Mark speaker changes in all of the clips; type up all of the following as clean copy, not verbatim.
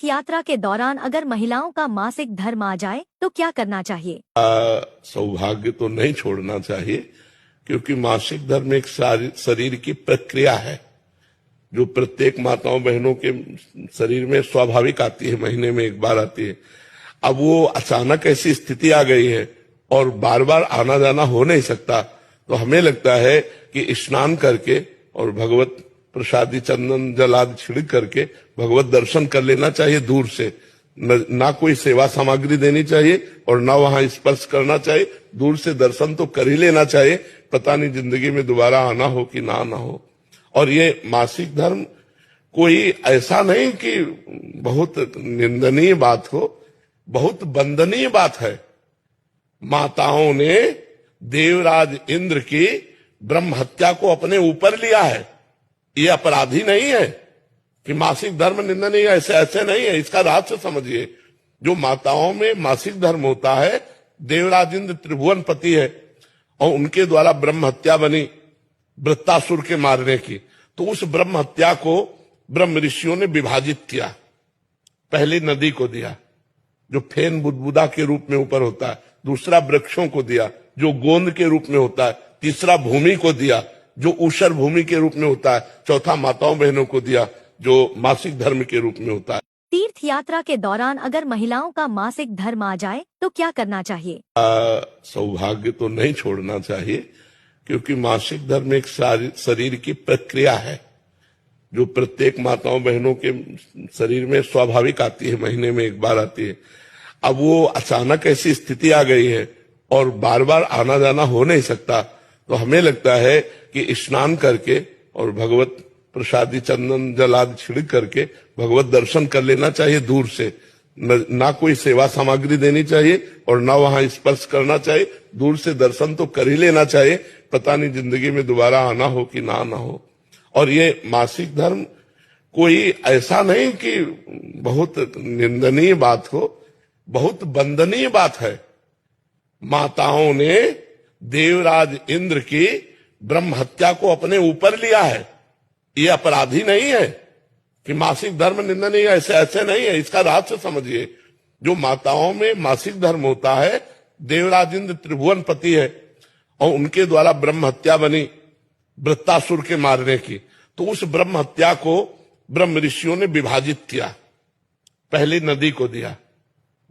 Speaker 1: यात्रा के दौरान अगर महिलाओं का मासिक धर्म आ जाए तो क्या करना चाहिए?
Speaker 2: सौभाग्य तो नहीं छोड़ना चाहिए, क्योंकि मासिक धर्म एक शरीर की प्रक्रिया है जो प्रत्येक माताओं बहनों के शरीर में स्वाभाविक आती है, महीने में एक बार आती है। अब वो अचानक ऐसी स्थिति आ गई है और बार बार आना जाना हो नहीं सकता, तो हमें लगता है कि स्नान करके और भगवत प्रसादी चंदन जल आदि छिड़क करके भगवत दर्शन कर लेना चाहिए दूर से। ना कोई सेवा सामग्री देनी चाहिए और ना वहां स्पर्श करना चाहिए, दूर से दर्शन तो कर ही लेना चाहिए। पता नहीं जिंदगी में दोबारा आना हो कि ना आना हो। और ये मासिक धर्म कोई ऐसा नहीं कि बहुत निंदनीय बात हो, बहुत वंदनीय बात है। माताओं ने देवराज इंद्र की ब्रह्म हत्या को अपने ऊपर लिया है। ये अपराधी नहीं है कि मासिक धर्म निंदनीय, ऐसे नहीं है। इसका रहस्य समझिए। जो माताओं में मासिक धर्म होता है, देवराज इंद्र त्रिभुवन पति है और उनके द्वारा ब्रह्म हत्या बनी वृत्तासुर के मारने की, तो उस ब्रह्म हत्या को ब्रह्म ऋषियों ने विभाजित किया। पहली नदी को दिया जो फेन बुदबुदा के रूप में ऊपर होता है, दूसरा वृक्षों को दिया जो गोंद के रूप में होता है, तीसरा भूमि को दिया जो ऊषर भूमि के रूप में होता है, चौथा माताओं बहनों को दिया जो मासिक धर्म के रूप में होता है।
Speaker 1: तीर्थ यात्रा के दौरान अगर महिलाओं का मासिक धर्म आ जाए तो क्या करना चाहिए?
Speaker 2: सौभाग्य तो नहीं छोड़ना चाहिए, क्योंकि मासिक धर्म एक शरीर की प्रक्रिया है जो प्रत्येक माताओं बहनों के शरीर में स्वाभाविक आती है, महीने में एक बार आती है। अब वो अचानक ऐसी स्थिति आ गई है और बार बार आना जाना हो नहीं सकता, तो हमें लगता है कि स्नान करके और भगवत प्रसादी चंदन जल आदि छिड़क करके भगवत दर्शन कर लेना चाहिए दूर से। ना कोई सेवा सामग्री देनी चाहिए और ना वहां स्पर्श करना चाहिए, दूर से दर्शन तो कर ही लेना चाहिए। पता नहीं जिंदगी में दोबारा आना हो कि ना आना हो। और ये मासिक धर्म कोई ऐसा नहीं कि बहुत निंदनीय बात हो, बहुत वंदनीय बात है। माताओं ने देवराज इंद्र की ब्रह्म हत्या को अपने ऊपर लिया है। ये अपराधी नहीं है कि मासिक धर्म निंदनीय, ऐसे नहीं है। इसका रहस्य समझिए। जो माताओं में मासिक धर्म होता है, देवराज इंद्र त्रिभुवन पति है और उनके द्वारा ब्रह्म हत्या बनी वृत्तासुर के मारने की, तो उस ब्रह्म हत्या को ब्रह्म ऋषियों ने विभाजित किया। पहली नदी को दिया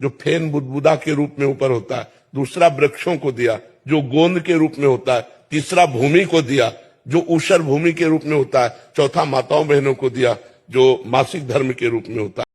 Speaker 2: जो फेन बुदबुदा के रूप में ऊपर होता है, दूसरा वृक्षों को दिया जो गोंद के रूप में होता है, तीसरा भूमि को दिया जो ऊषर भूमि के रूप में होता है, चौथा माताओं बहनों को दिया जो मासिक धर्म के रूप में होता है।